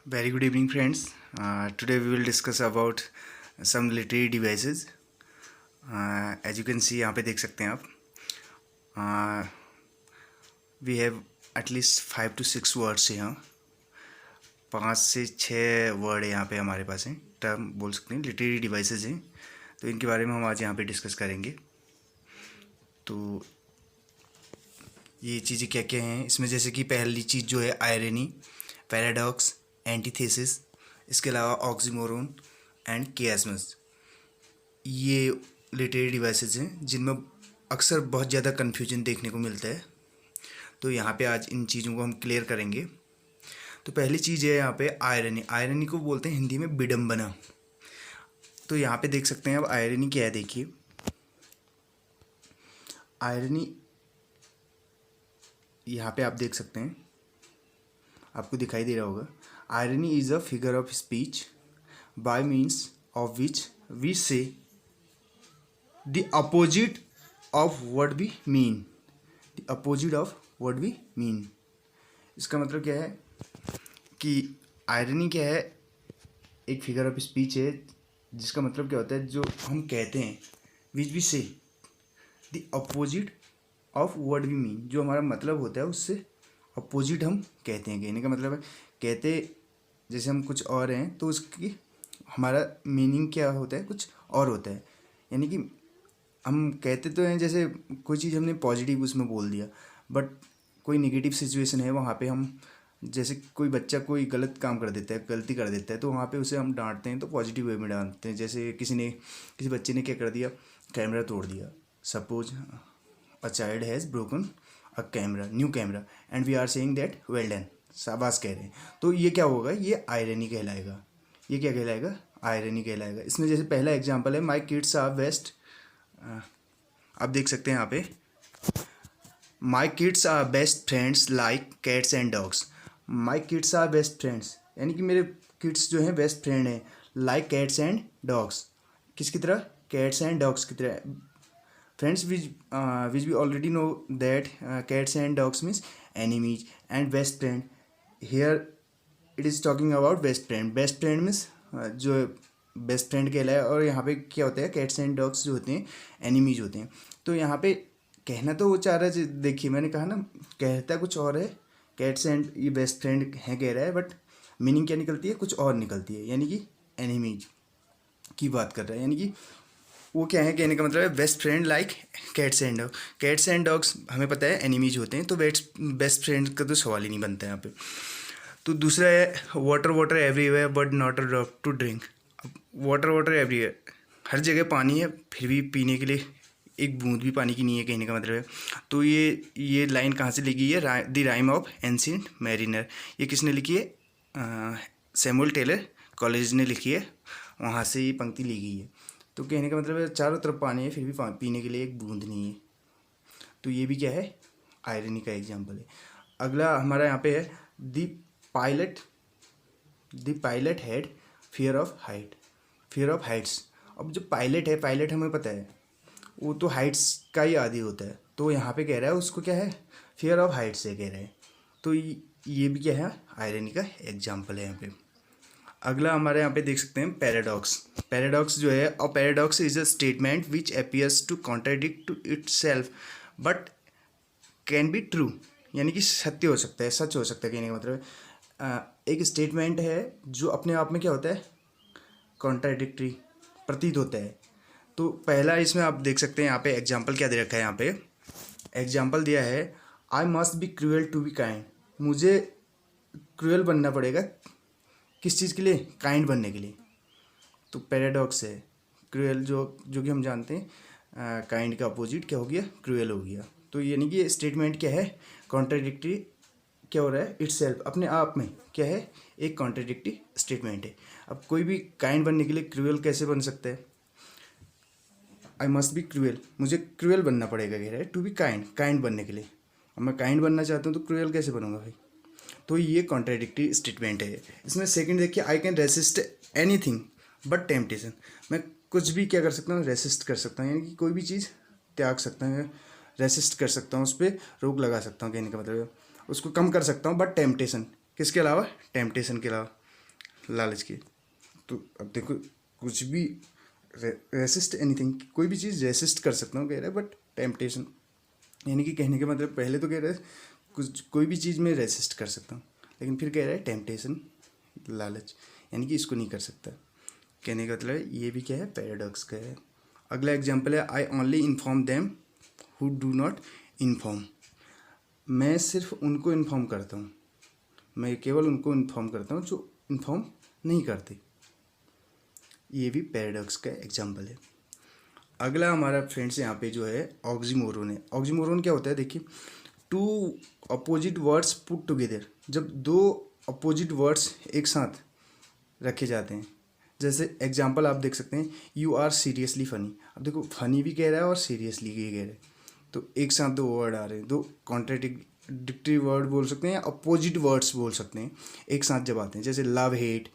Very good evening, friends. Today we will discuss about some literary devices. As you can see, यहाँ पे देख सकते हैं आप. We have at least 5 to 6 words यहाँ. 5 से 6 वर्ड यहाँ पे हमारे पास हैं. टर्म बोल सकते हैं, लिटरेरी डिवाइसेज हैं. तो इनके बारे में हम आज यहाँ पे डिस्कस करेंगे. तो ये चीज़ें क्या क्या हैं इसमें, जैसे कि पहली चीज़ जो है आयरनी, पैराडॉक्स, एंटीथेसिस, इसके अलावा ऑक्सीमोरोन एंड कियास्मस. ये लिटरेरी डिवाइसेज हैं जिनमें अक्सर बहुत ज़्यादा कन्फ्यूजन देखने को मिलता है. तो यहाँ पे आज इन चीज़ों को हम क्लियर करेंगे. तो पहली चीज़ है यहाँ पे आयरनी. आयरनी को बोलते हैं हिंदी में विडम्बना. तो यहाँ पे देख सकते हैं अब आयरनी क्या है. देखिए, आयरनी यहाँ पे आप देख सकते हैं, आपको दिखाई दे रहा होगा. Irony is a figure of speech by means of which we say the opposite of what we mean. The opposite of what we mean. इसका मतलब क्या है कि आयरनी क्या है, एक फिगर ऑफ स्पीच है जिसका मतलब क्या होता है, जो हम कहते हैं, which we say the opposite of word we mean, जो हमारा मतलब होता है उससे अपोजिट हम कहते हैं. कहने का मतलब है, कहते जैसे हम कुछ और हैं तो उसकी हमारा मीनिंग क्या होता है, कुछ और होता है. यानी कि हम कहते तो हैं, जैसे कोई चीज़ हमने पॉजिटिव उसमें बोल दिया, बट कोई नेगेटिव सिचुएशन है वहाँ पे हम, जैसे कोई बच्चा कोई गलत काम कर देता है, गलती कर देता है, तो वहाँ पे उसे हम डांटते हैं तो पॉजिटिव वे में डांटते हैं. जैसे किसी बच्चे ने क्या कर दिया, कैमरा तोड़ दिया. Suppose a child has broken a new camera and we are saying that well done, शाबाश कह रहे हैं. तो ये क्या होगा, ये आयरनी कहलाएगा. ये क्या कहलाएगा, आयरनी कहलाएगा. इसमें जैसे पहला एग्जांपल है, माई किड्स आर बेस्ट. आप देख सकते हैं यहाँ पे, my kids are best friends like cats and dogs. My kids are best friends यानी कि मेरे किड्स जो हैं बेस्ट फ्रेंड हैं, लाइक कैट्स एंड डॉग्स. किसकी तरह, कैट्स एंड डॉग्स की तरह. Friends which we already know that cats and dogs means enemies, and best friend, here it is talking about best friend. best friend means जो best friend कहलाए. और यहाँ पे क्या होता है, कैट्स एंड डॉग्स जो होते हैं एनिमीज होते हैं. तो यहाँ पे कहना तो वो चाह रहा है, देखिए मैंने कहा ना, कहता कुछ और है, कैट्स एंड ये बेस्ट फ्रेंड है कह रहा है, बट मीनिंग क्या निकलती है, कुछ और निकलती है. यानी कि एनिमीज की बात कर रहा है. यानी कि वो क्या है, कहने का मतलब है best friend like cats and dog. Cats and dogs हमें पता है एनिमीज होते हैं, तो बेस्ट फ्रेंड का तो सवाल ही नहीं बनता है यहाँ पे. तो दूसरा है water water everywhere but not a drop to drink. Water water everywhere, हर जगह पानी है फिर भी पीने के लिए एक बूंद भी पानी की नहीं है, कहने का मतलब है. तो ये लाइन कहाँ से लिखी है, the rhyme of ancient mariner. ये किसने लिखी है, सैमुअल टेलर कॉलेज ने लिखी है, वहाँ से ये पंक्ति ली गई है. तो कहने का मतलब है चारों तरफ पानी है फिर भी पीने के लिए एक बूंद नहीं है. तो ये भी क्या है, आयरनी का एग्जाम्पल है. अगला हमारा यहाँ पे है the pilot had fear of Heights. अब जो पायलट है, पायलट हमें पता है वो तो हाइट्स का ही आदी होता है. तो यहाँ पे कह रहा है उसको क्या है, फियर ऑफ हाइट्स से कह रहे हैं. तो ये भी क्या है, आयरनी का एग्जाम्पल है यहाँ पे. अगला हमारे यहाँ पे देख सकते हैं पैराडॉक्स. पैराडॉक्स जो है, और paradox is a statement which appears to contradict to itself but can be true. यानी कि सत्य हो सकता है, सच हो सकता है. कहने का मतलब है एक स्टेटमेंट है जो अपने आप में क्या होता है, कॉन्ट्राडिक्टरी प्रतीत होता है. तो पहला इसमें आप देख सकते हैं यहाँ पे एग्जाम्पल क्या दे रखा है. यहाँ पे एग्जाम्पल दिया है, I must be cruel to be kind. मुझे क्रूअल बनना पड़ेगा, किस चीज़ के लिए, काइंड बनने के लिए. तो पैराडॉक्स है, क्रूएल जो कि हम जानते हैं काइंड का अपोजिट क्या हो गया, क्रूएल हो गया. तो यानी कि स्टेटमेंट क्या है, कॉन्ट्राडिक्टरी क्या हो रहा है, इटसेल्फ अपने आप में क्या है, एक कॉन्ट्राडिक्टरी स्टेटमेंट है. अब कोई भी काइंड बनने के लिए क्रूएल कैसे बन सकता है, आई मस्ट बी क्रूएल, मुझे क्रूएल बनना पड़ेगा कह रहा है, टू बी काइंड बनने के लिए. अब मैं काइंड बनना चाहता हूँ तो क्रूएल कैसे बनूंगा भाई. तो ये कॉन्ट्राडिक्टरी स्टेटमेंट है. इसमें सेकंड देखिए, I can resist anything but temptation. मैं कुछ भी क्या कर सकता हूँ, रेसिस्ट कर सकता हूँ. यानी कि कोई भी चीज़ त्याग सकता हूँ, रेसिस्ट कर सकता हूँ, उस पर रोक लगा सकता हूँ. कहने का मतलब उसको कम कर सकता हूँ, बट टेम्पटेशन किसके अलावा, टेम्पटेशन के अलावा. लालच के। तो अब देखो कुछ भी रेसिस्ट एनीथिंग, कोई भी चीज़ रेसिस्ट कर सकता हूँ कह रहा है, बट टेम्पटेशन यानी कि कहने का मतलब पहले तो कह रहा है कुछ कोई भी चीज़ में रेसिस्ट कर सकता हूँ, लेकिन फिर कह रहा है टेम्पटेशन लालच, यानी कि इसको नहीं कर सकता। कहने का मतलब ये भी क्या है, पैराडॉक्स का है। अगला एग्जाम्पल है I only inform them who do not inform. मैं सिर्फ उनको इन्फॉर्म करता हूँ, मैं केवल उनको इन्फॉर्म करता हूँ जो इन्फॉर्म नहीं करते। ये भी पैराडॉक्स का एग्जाम्पल है। अगला हमारा फ्रेंड्स यहाँ पे जो है ऑक्सीमोरोन है। ऑक्सीमोरोन क्या होता है, देखिए two opposite words put together, जब दो अपोजिट वर्ड्स एक साथ रखे जाते हैं। जैसे एग्जाम्पल आप देख सकते हैं, यू आर सीरियसली फ़नी। अब देखो फनी भी कह रहा है और सीरियसली भी कह रहा है, तो एक साथ दो वर्ड आ रहे हैं, दो कॉन्ट्राडिक्टरी वर्ड बोल सकते हैं या अपोजिट वर्ड्स बोल सकते हैं एक साथ जब आते हैं। जैसे लव हेट,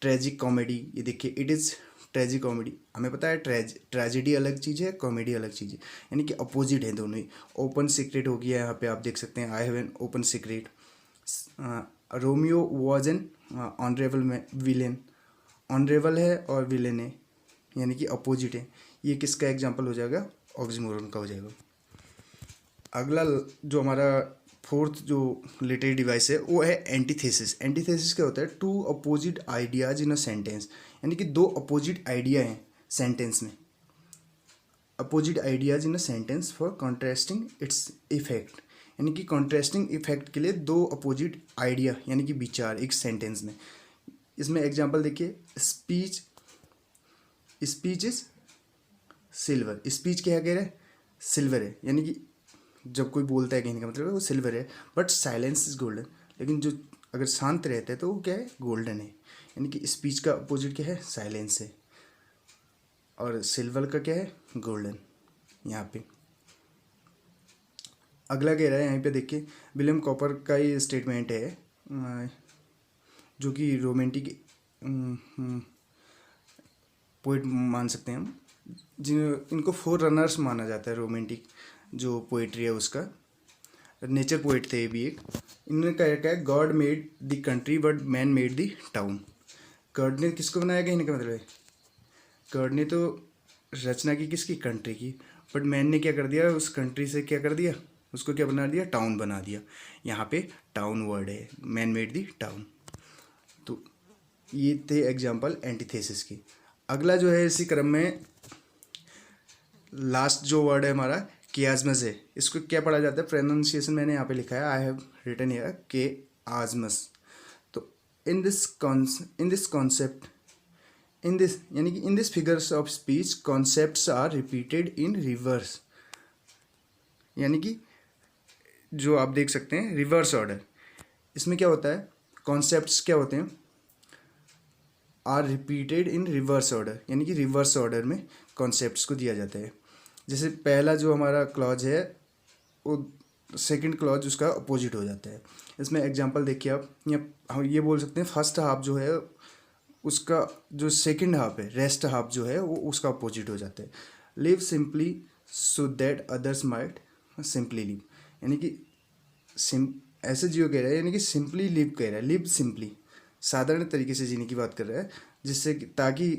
ट्रेजिक कॉमेडी। ये देखिए इट इज़ ट्रेजिक कॉमेडी, हमें पता है ट्रेजेडी अलग चीज़ है, कॉमेडी अलग चीज़ है, यानी कि अपोजिट है दोनों ही। ओपन सीक्रेट हो गया यहाँ पे, आप देख सकते हैं I have an open secret. Romeo was an honourable villain, honourable है और विलेन है, यानी कि अपोजिट है। ये किसका एग्जाम्पल हो जाएगा, ऑक्सीमोरोन का हो जाएगा। अगला जो हमारा फोर्थ जो लिटरेरी डिवाइस है वो है एंटीथेसिस। एंटीथेसिस क्या होता है, two opposite ideas in a sentence, यानी कि दो अपोजिट आइडिया हैं सेंटेंस में, opposite ideas in a sentence for contrasting its effect, यानी कि कॉन्ट्रास्टिंग इफेक्ट के लिए दो अपोजिट आइडिया यानी कि विचार एक सेंटेंस में। इसमें एग्जांपल देखिए, speech, speech is silver. Speech क्या कह रहा है, सिल्वर है, यानी कि जब कोई बोलता है कहने का मतलब है वो सिल्वर है, बट साइलेंस इज गोल्डन, लेकिन जो अगर शांत रहता है तो वो क्या है, गोल्डन है। यानी कि स्पीच का अपोजिट क्या है, साइलेंस है, और सिल्वर का क्या है, गोल्डन। यहाँ पे अगला कह रहा है, यहाँ पे देखिए विलियम कॉपर का ये स्टेटमेंट है, जो कि रोमांटिक पोइट मान सकते हैं हम, जिन इनको 4 रनर्स माना जाता है रोमांटिक जो पोइट्री है उसका, नेचर पोइट थे ये भी एक। इन्होंने क्या है, God made the country but man made the town. God ने किसको बनाया, कहने का मतलब है गॉड ने तो रचना की किसकी, कंट्री की, बट मैन ने क्या कर दिया, उस कंट्री से क्या कर दिया, उसको क्या बना दिया, टाउन बना दिया। यहाँ पे टाउन वर्ड है, मैन मेड द टाउन। तो ये थे एग्जाम्पल एंटीथेसिस की। अगला जो है इसी क्रम में लास्ट जो वर्ड है हमारा कियाजमस है। इसको क्या पढ़ा जाता है, प्रोनाउंसिएशन मैंने यहाँ पे लिखा है, I have written here chiasmus. तो in this concept, in this यानी कि in this figures of speech concepts are repeated in reverse, यानी कि जो आप देख सकते हैं रिवर्स ऑर्डर। इसमें क्या होता है, कॉन्सेप्ट्स क्या होते हैं, are repeated in reverse order, यानी कि रिवर्स ऑर्डर में कॉन्सेप्ट्स को दिया जाता है। जैसे पहला जो हमारा क्लॉज है वो सेकंड क्लॉज उसका अपोजिट हो जाता है। इसमें एग्जांपल देखिए आप, या हम ये बोल सकते हैं फर्स्ट हाफ जो है उसका जो सेकंड हाफ है, रेस्ट हाफ जो है वो उसका अपोजिट हो जाता है। Live simply so that others might simply live, यानी कि ऐसे जियो कह रहा है, यानी कि सिंपली लिव कह रहा है, लिव सिंपली साधारण तरीके से जीने की बात कर रहा है, जिससे ताकि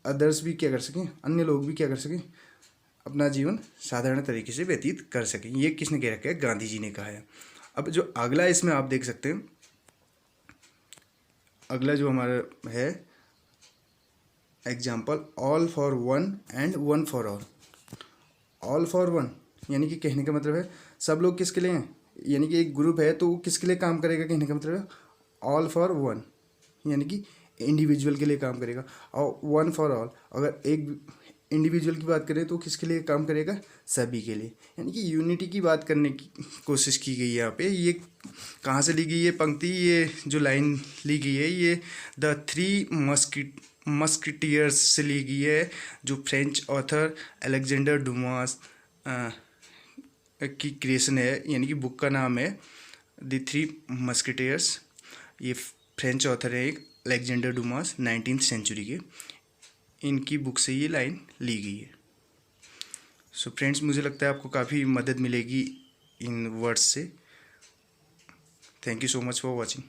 अदर्स भी क्या कर सकें, अन्य लोग भी क्या कर सकें, अपना जीवन साधारण तरीके से व्यतीत कर सकें। ये किसने कह रखा है, गांधी जी ने कहा है। अब जो अगला इसमें आप देख सकते हैं, अगला जो हमारा है example, all for one and one for all. All for one यानी कि कहने का मतलब है सब लोग किसके लिए हैं, यानी कि एक ग्रुप है तो वो किसके लिए काम करेगा, कहने का मतलब है ऑल फॉर वन यानी कि इंडिविजुअल के लिए काम करेगा, और वन फॉर ऑल अगर एक इंडिविजुअल की बात करें तो किसके लिए काम करेगा, सभी के लिए। यानी कि यूनिटी की बात करने की कोशिश की गई है यहाँ पे। ये कहाँ से ली गई है पंक्ति, ये जो लाइन ली गई है ये द थ्री मस्किटियर्स से ली गई है, जो फ्रेंच ऑथर अलेक्जेंडर डुमास की क्रिएशन है, यानी कि बुक का नाम है द थ्री मस्किटियर्स। ये फ्रेंच ऑथर है एक अलेक्जेंडर डुमास, 19th सेंचुरी के, इनकी बुक से ये लाइन ली गई है। सो फ्रेंड्स, मुझे लगता है आपको काफ़ी मदद मिलेगी इन वर्ड्स से। Thank you so much for watching.